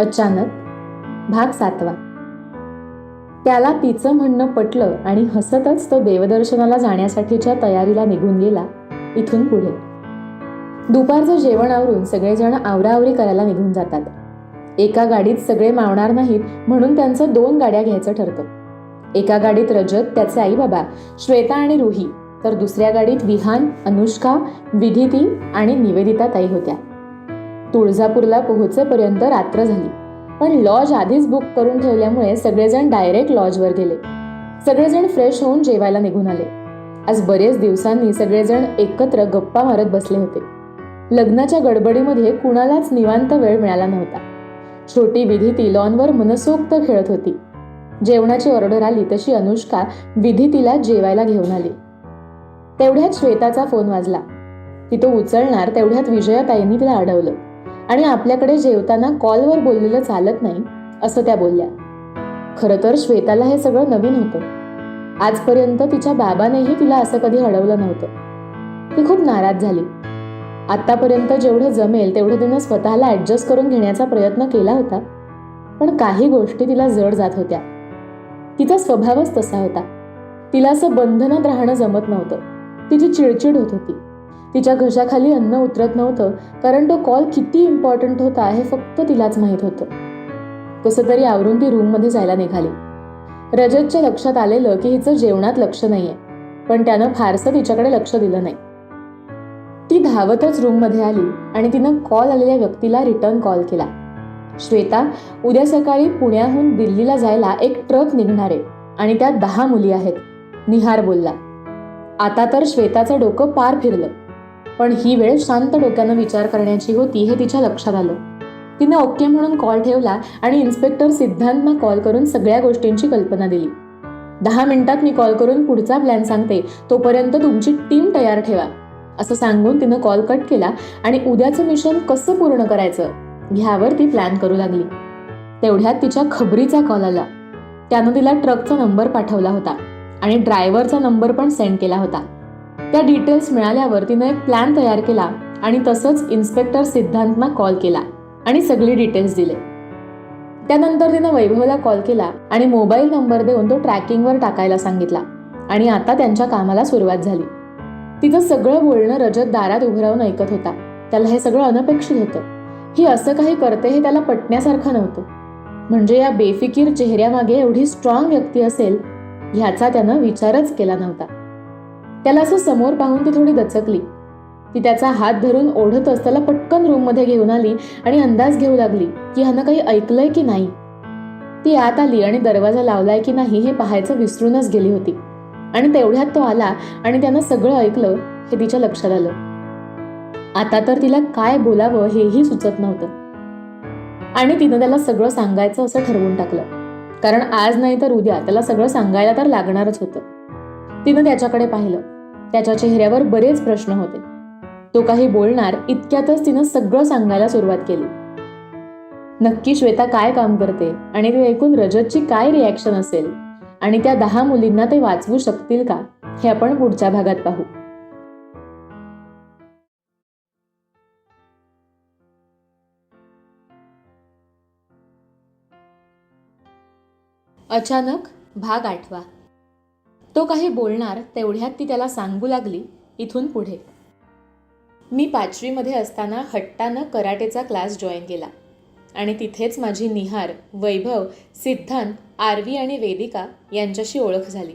अचानक भाग 7. त्याला तिचं म्हणणं पटलं आणि हसतच तो देवदर्शनाला जाण्यासाठीच्या तयारीला निघून गेला. इथून पुढे दुपारचं जेवण आवरून सगळेजण आवराआवरी करायला निघून जातात. एका गाडीत सगळे मावणार नाहीत म्हणून त्यांचं 2 गाड्या घ्यायचं ठरतं. एका गाडीत रजत, त्याचे आई बाबा, श्वेता आणि रुही, तर दुसऱ्या गाडीत विहान, अनुष्का, विधिती आणि निवेदिता ताई होत्या. तुळजापूरला पोहोचेपर्यंत रात्र झाली, पण लॉज आधीच बुक करून ठेवल्यामुळे सगळेजण डायरेक्ट लॉजवर गेले. सगळेजण फ्रेश होऊन जेवायला निघून आले. आज बरेच दिवसांनी सगळेजण एकत्र गप्पा मारत बसले होते. लग्नाच्या गडबडीमध्ये कुणालाच निवांत वेळ मिळाला नव्हता. छोटी विधिती लॉनवर मनसोक्त खेळत होती. जेवणाची ऑर्डर आली तशी अनुष्का विधितीला जेवायला घेऊन आली. तेवढ्यात श्वेताचा फोन वाजला. ती तो उचलणार तेवढ्यात विजयाताईंनी तिला अडवलं आणि आपल्याकडे जेवताना कॉलवर बोललेलं चालत नाही असं त्या बोलल्या. खरं तर श्वेताला हे सगळं नवीन होतं. आजपर्यंत तिच्या बाबानेही तिला असं कधी अडवलं नव्हतं. ती खूप नाराज झाली. आतापर्यंत जेवढं जमेल तेवढं तिनं स्वतःला ॲडजस्ट करून घेण्याचा प्रयत्न केला होता, पण काही गोष्टी तिला जड जात होत्या. तिचा स्वभावच तसा होता. तिला असं बंधनात राहणं जमत नव्हतं. तिची चिडचिड होत होती. तिच्या घशाखाली अन्न उतरत नव्हतं, कारण तो कॉल किती इम्पॉर्टंट होता हे फक्त तिलाच माहीत होतं. कसं तरी आवरून ती रूममध्ये जायला निघाली. रजतच्या लक्षात आलेलं की हिचं जेवणात लक्ष नाहीये, पण त्यानं फारसं तिच्याकडे लक्ष दिलं नाही. ती धावतच रूममध्ये आली आणि तिनं कॉल आलेल्या व्यक्तीला रिटर्न कॉल केला. श्वेता, उद्या सकाळी पुण्याहून दिल्लीला जायला एक ट्रक निघणार आहे आणि त्यात 10 मुली आहेत, निहार बोलला. आता तर श्वेताचं डोकं पार फिरलं, पण ही वेळ शांत डोक्यानं विचार करण्याची होती हे तिच्या लक्षात आलं. तिने ओके म्हणून कॉल ठेवला आणि इन्स्पेक्टर सिद्धांतना कॉल करून सगळ्या गोष्टींची कल्पना दिली. 10 मिनिटात मी कॉल करून पुढचा प्लॅन सांगते, तोपर्यंत तुमची टीम तयार ठेवा असं सांगून तिनं कॉल कट केला आणि उद्याचं मिशन कसं पूर्ण करायचं ह्यावर ती प्लॅन करू लागली. तेवढ्यात तिच्या खबरीचा कॉल आला. त्यानं तिला ट्रकचा नंबर पाठवला होता आणि ड्रायव्हरचा नंबर पण सेंड केला होता. त्या डिटेल्स मिळाल्यावर तिनं एक प्लॅन तयार केला आणि तसंच इन्स्पेक्टर सिद्धांतना कॉल केला आणि सगळी डिटेल्स दिले. त्यानंतर तिनं वैभवला कॉल केला आणि मोबाईल नंबर देऊन तो ट्रॅकिंगवर टाकायला सांगितला आणि आता त्यांच्या कामाला सुरुवात झाली. तिचं सगळं बोलणं रजत दारात उभं राहून ऐकत होता. त्याला हे सगळं अनपेक्षित होतं. ही असं काही करते हे त्याला पटण्यासारखं नव्हतं. म्हणजे या बेफिकीर चेहऱ्यामागे एवढी स्ट्रॉंग व्यक्ती असेल ह्याचा त्यानं विचारच केला नव्हता. त्याला असं समोर पाहून ती थोडी दचकली. ती त्याचा हात धरून ओढतच त्याला पटकन रूममध्ये घेऊन आली आणि अंदाज घेऊ लागली की ह्यानं काही ऐकलंय की नाही. ती आत आली आणि दरवाजा लावलाय की नाही हे पाहायचं विसरूनच गेली होती आणि तेवढ्यात तो आला आणि त्यानं सगळं ऐकलं हे तिच्या लक्षात आलं. आता तर तिला काय बोलावं हेही सुचत नव्हतं आणि तिनं त्याला सगळं सांगायचं असं ठरवून टाकलं, कारण आज नाही तर उद्या त्याला सगळं सांगायला तर लागणारच होतं. तिनं त्याच्याकडे पाहिलं. त्याच्या चेहऱ्यावर बरेच प्रश्न होते. तो काही बोलणार इतक्यातच तिनं सगळं सांगायला सुरुवात केली. नक्की श्वेता काय काम करते आणि ते ऐकून रजतची काय रिॲक्शन असेल आणि त्या 10 मुलींना ते वाचवू शकतील का हे आपण पुढच्या भागात पाहू. अचानक भाग 8. तो काही बोलणार तेवढ्यात ती त्याला सांगू लागली, इथून पुढे. मी 5वी असताना हट्टानं कराटेचा क्लास जॉईन केला आणि तिथेच माझी निहार, वैभव, सिद्धांत, आरवी आणि वेदिका यांच्याशी ओळख झाली.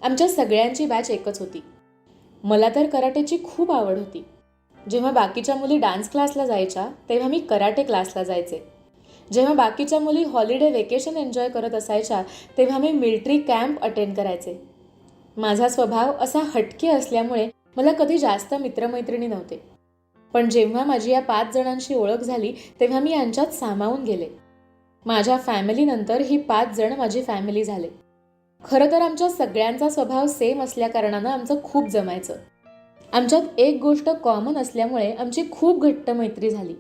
आमच्या सगळ्यांची बॅच एकच होती. मला तर कराटेची खूप आवड होती. जेव्हा बाकीच्या मुली डान्स क्लासला जायच्या तेव्हा मी कराटे क्लासला जायचे. जेव्हा बाकीच्या मुली हॉलिडे वेकेशन एन्जॉय करत असायच्या तेव्हा मी मिलिटरी कॅम्प अटेंड करायचे. माझा स्वभाव असा हटके असल्यामुळे मला कधी जास्त मित्रमैत्रिणी नव्हते, पण जेव्हा माझी या 5 जणांशी ओळख झाली तेव्हा मी यांच्यात सामावून गेले. माझ्या फॅमिलीनंतर ही 5 जण माझी फॅमिली झाले. खरं तर आमच्या सगळ्यांचा स्वभाव सेम असल्याकारणानं आमचं खूप जमायचं. आमच्यात एक गोष्ट कॉमन असल्यामुळे आमची खूप घट्ट मैत्री झाली.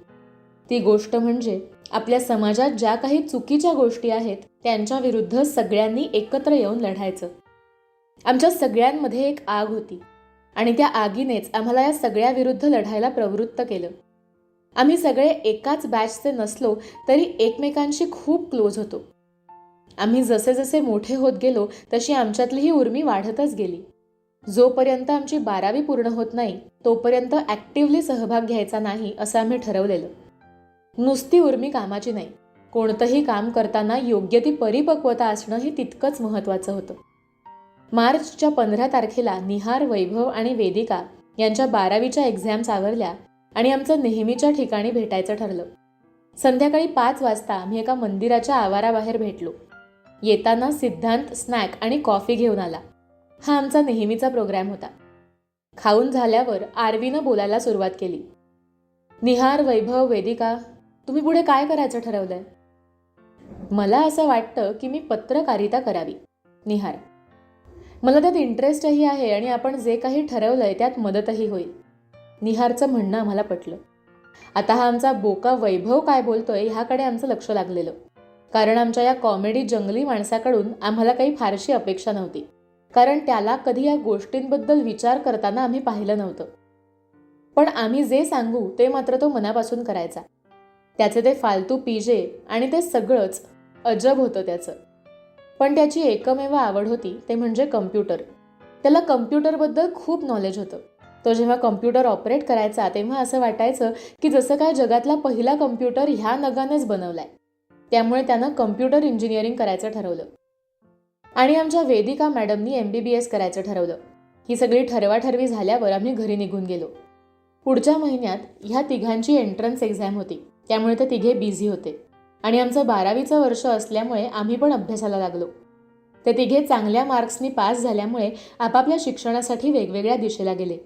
ती गोष्ट म्हणजे आपल्या समाजात ज्या काही चुकीच्या गोष्टी आहेत त्यांच्या विरुद्ध सगळ्यांनी एकत्र येऊन लढायचं. आमच्या सगळ्यांमध्ये एक आग होती आणि त्या आगीनेच आम्हाला या सगळ्या विरुद्ध लढायला प्रवृत्त केलं. आम्ही सगळे एकाच बॅचचे नसलो तरी एकमेकांशी खूप क्लोज होतो. आम्ही जसे जसे मोठे होत गेलो तशी आमच्यातली ही उर्मी वाढतच गेली. जोपर्यंत आमची 12वी पूर्ण होत नाही तोपर्यंत ॲक्टिव्हली सहभाग घ्यायचा नाही असं आम्ही ठरवलेलं. नुसती उर्मी कामाची नाही, कोणतंही काम करताना योग्य ती परिपक्वता असणं हे तितकंच महत्त्वाचं होतं. मार्चच्या 15 तारखेला निहार, वैभव आणि वेदिका यांच्या 12वीच्या एक्झाम्स आवरल्या आणि आमचं नेहमीच्या ठिकाणी भेटायचं ठरलं. संध्याकाळी 5 वाजता आम्ही एका मंदिराच्या आवाराबाहेर भेटलो. येताना सिद्धांत स्नॅक आणि कॉफी घेऊन आला. हा आमचा नेहमीचा प्रोग्रॅम होता. खाऊन झाल्यावर आरवीनं बोलायला सुरुवात केली. निहार, वैभव, वेदिका, तुम्ही पुढे काय करायचं ठरवलंय? मला असं वाटतं की मी पत्रकारिता करावी. निहार, मला त्यात इंटरेस्टही आहे आणि आपण जे काही ठरवलंय त्यात मदतही होईल. निहारचं म्हणणं आम्हाला पटलं. आता हा आमचा बोका वैभव काय बोलतोय ह्याकडे आमचं लक्ष लागलेलं, कारण आमच्या या कॉमेडी जंगली माणसाकडून आम्हाला काही फारशी अपेक्षा नव्हती, कारण त्याला कधी या गोष्टींबद्दल विचार करताना आम्ही पाहिलं नव्हतं. पण आम्ही जे सांगू ते मात्र तो मनापासून करायचा. त्याचे ते फालतू पीजे आणि ते सगळंच अजब होतं त्याचं. पण त्याची एकमेव आवड होती ते म्हणजे कम्प्युटर. त्याला कम्प्युटरबद्दल खूप नॉलेज होतं. तो जेव्हा कम्प्युटर ऑपरेट करायचा तेव्हा असं वाटायचं की जसं काय जगातला पहिला कम्प्युटर ह्या नगानेच बनवलाय. त्यामुळे त्यानं कम्प्युटर इंजिनिअरिंग करायचं ठरवलं. आणि आमच्या वेदिका मॅडमनी MBBS करायचं ठरवलं. ही सगळी ठरवाठरवी झाल्यावर आम्ही घरी निघून गेलो. पुढच्या महिन्यात ह्या तिघांची एंट्रन्स एक्झाम होती, त्यामुळे ते तिघे बिझी होते आणि आमचं 12वीचं वर्ष असल्यामुळे आम्ही पण अभ्यासाला लागलो. ते तिघे चांगल्या मार्क्सनी पास झाल्यामुळे आपापल्या शिक्षणासाठी वेगवेगळ्या दिशेला गेले.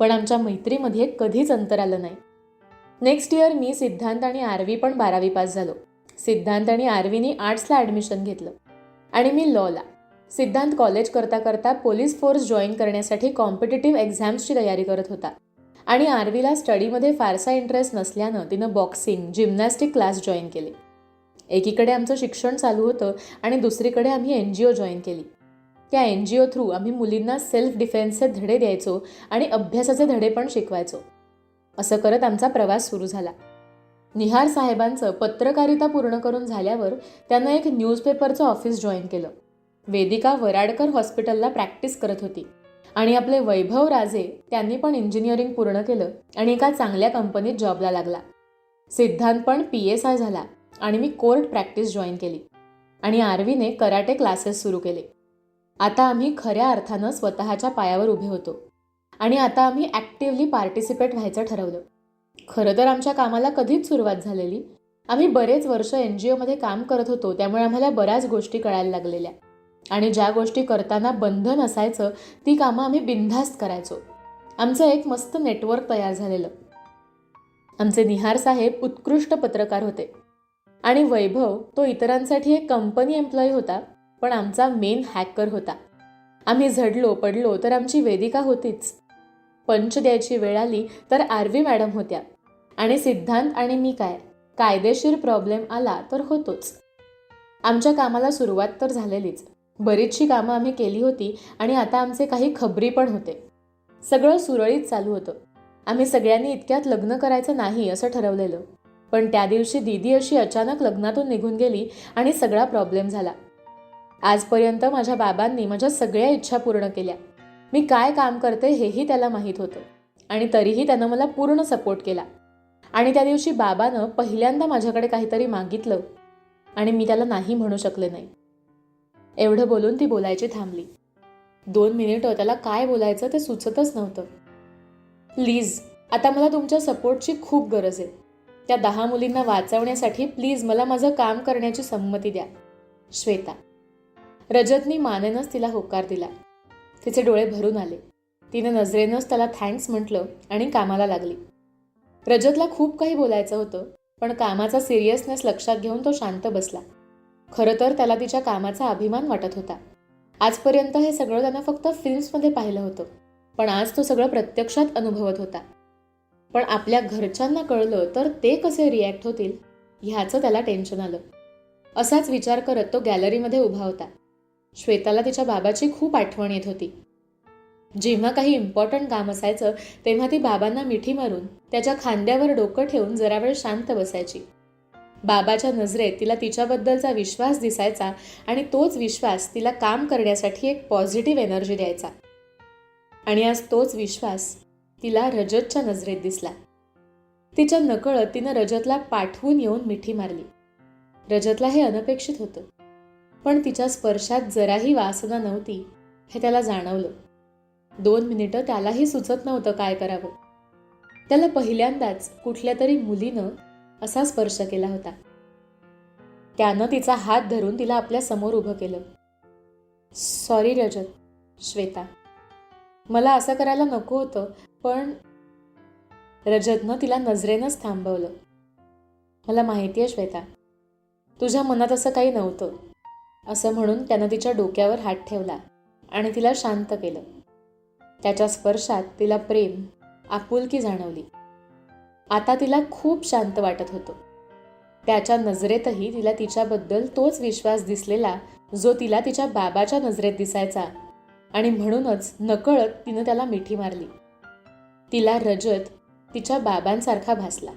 पण आमच्या मैत्रीमध्ये कधीच अंतर आलं नाही. नेक्स्ट इयर मी, सिद्धांत आणि आरवी पण 12वी पास झालो. सिद्धांत आणि आरवीनी आर्ट्सला ॲडमिशन घेतलं आणि मी लॉला. सिद्धांत कॉलेज करता करता पोलीस फोर्स जॉईन करण्यासाठी कॉम्पिटिटिव्ह एक्झाम्सची तयारी करत होता आणि आरवीला स्टडीमध्ये फारसा इंटरेस्ट नसल्यानं तिनं बॉक्सिंग, जिम्नॅस्टिक क्लास जॉईन केले. एकीकडे आमचं शिक्षण चालू होतं आणि दुसरीकडे आम्ही NGO जॉईन केली. त्या NGO थ्रू आम्ही मुलींना सेल्फ डिफेन्सचे धडे द्यायचो आणि अभ्यासाचे धडे पण शिकवायचो. असं करत आमचा प्रवास सुरू झाला. निहार साहेबांचं पत्रकारिता पूर्ण करून झाल्यावर त्यानं एक न्यूजपेपरचं ऑफिस जॉईन केलं. वेदिका वराडकर हॉस्पिटलला प्रॅक्टिस करत होती आणि आपले वैभव राजे त्यांनी पण इंजिनिअरिंग पूर्ण केलं आणि एका चांगल्या कंपनीत जॉबला लागला. सिद्धांत पण PSI झाला आणि मी कोर्ट प्रॅक्टिस जॉईन केली आणि आरवीने कराटे क्लासेस सुरू केले. आता आम्ही खऱ्या अर्थानं स्वतःच्या पायावर उभे होतो आणि आता आम्ही ॲक्टिव्हली पार्टिसिपेट व्हायचं ठरवलं. खरं तर आमच्या कामाला कधीच सुरुवात झालेली. आम्ही बरेच वर्ष NGOमध्ये काम करत होतो, त्यामुळे आम्हाला बऱ्याच गोष्टी कळायला लागलेल्या आणि ज्या गोष्टी करताना बंधन असायचं ती कामं आम्ही बिनधास्त करायचो. आमचं एक मस्त नेटवर्क तयार झालेलं. आमचे निहार साहेब उत्कृष्ट पत्रकार होते आणि वैभव तो इतरांसाठी एक कंपनी एम्प्लॉई होता, पण आमचा मेन हॅकर होता. आम्ही झडलो पडलो तर आमची वेदिका होतीच. पंच द्यायची वेळ आली तर आरवी मॅडम होत्या आणि सिद्धांत आणि मी कायदेशीर प्रॉब्लेम आला तर होतोच. आमच्या कामाला सुरुवात तर झालेलीच. बरीचशी कामं आम्ही केली होती आणि आता आमचे काही खबरी पण होते. सगळं सुरळीत चालू होतं. आम्ही सगळ्यांनी इतक्यात लग्न करायचं नाही असं ठरवलेलं, पण त्या दिवशी दीदी अशी अचानक लग्नातून निघून गेली आणि सगळा प्रॉब्लेम झाला. आजपर्यंत माझ्या बाबांनी माझ्या सगळ्या इच्छा पूर्ण केल्या. मी काय काम करते हेही त्याला माहीत होतं आणि तरीही त्यानं मला पूर्ण सपोर्ट केला. आणि त्या दिवशी बाबानं पहिल्यांदा माझ्याकडे काहीतरी मागितलं आणि मी त्याला नाही म्हणू शकले नाही. एवढं बोलून ती बोलायची थांबली. 2 मिनिटं त्याला काय बोलायचं ते सुचतच नव्हतं. प्लीज, आता मला तुमच्या सपोर्टची खूप गरज आहे. त्या 10 मुलींना वाचवण्यासाठी प्लीज मला माझं काम करण्याची संमती द्या. श्वेता. रजतनी मानेनंच तिला होकार दिला. तिचे डोळे भरून आले. तिने नजरेनंच त्याला थँक्स म्हटलं आणि कामाला लागली. रजतला खूप काही बोलायचं होतं, पण कामाचा सिरियसनेस लक्षात घेऊन तो शांत बसला. खरं तर त्याला तिच्या कामाचा अभिमान वाटत होता. आजपर्यंत हे सगळं त्यानं फक्त फिल्म्समध्ये पाहिलं होतं, पण आज तो सगळं प्रत्यक्षात अनुभवत होता. पण आपल्या घरच्यांना कळलं तर ते कसे रिॲक्ट होतील ह्याचं त्याला टेन्शन आलं. असाच विचार करत तो गॅलरीमध्ये उभा होता. श्वेताला तिच्या बाबाची खूप आठवण येत होती. जेव्हा काही इम्पॉर्टंट काम असायचं तेव्हा ती बाबांना मिठी मारून त्याच्या खांद्यावर डोकं ठेवून जरा वेळ शांत बसायची. बाबाच्या नजरेत तिला तिच्याबद्दलचा विश्वास दिसायचा आणि तोच विश्वास तिला काम करण्यासाठी एक पॉझिटिव्ह एनर्जी द्यायचा. आणि आज तोच विश्वास तिला रजतच्या नजरेत दिसला. तिच्या नकळत तिनं रजतला पाठवून येऊन मिठी मारली. रजतला हे अनपेक्षित होतं, पण तिच्या स्पर्शात जराही वासना नव्हती हे त्याला जाणवलं. 2 मिनिटं त्यालाही सुचत नव्हतं काय करावं. त्याला पहिल्यांदाच कुठल्या तरी मुलीनं असा स्पर्श केला होता. त्यानं तिचा हात धरून तिला आपल्या समोर उभं केलं. सॉरी रजत, श्वेता, मला असं करायला नको होतं, पण रजतनं तिला नजरेनंच थांबवलं. मला माहिती आहे श्वेता, तुझ्या मनात असं काही नव्हतं, असं म्हणून त्यानं तिच्या डोक्यावर हात ठेवला आणि तिला शांत केलं. त्याच्या स्पर्शात तिला प्रेम, आपुलकी जाणवली. आता तिला खूप शांत वाटत होतं. त्याच्या नजरेतही तिला तिच्याबद्दल तोच विश्वास दिसलेला जो तिला तिच्या बाबाच्या नजरेत दिसायचा आणि म्हणूनच नकळत तिनं त्याला मिठी मारली. तिला रजत तिच्या बाबांसारखा भासला.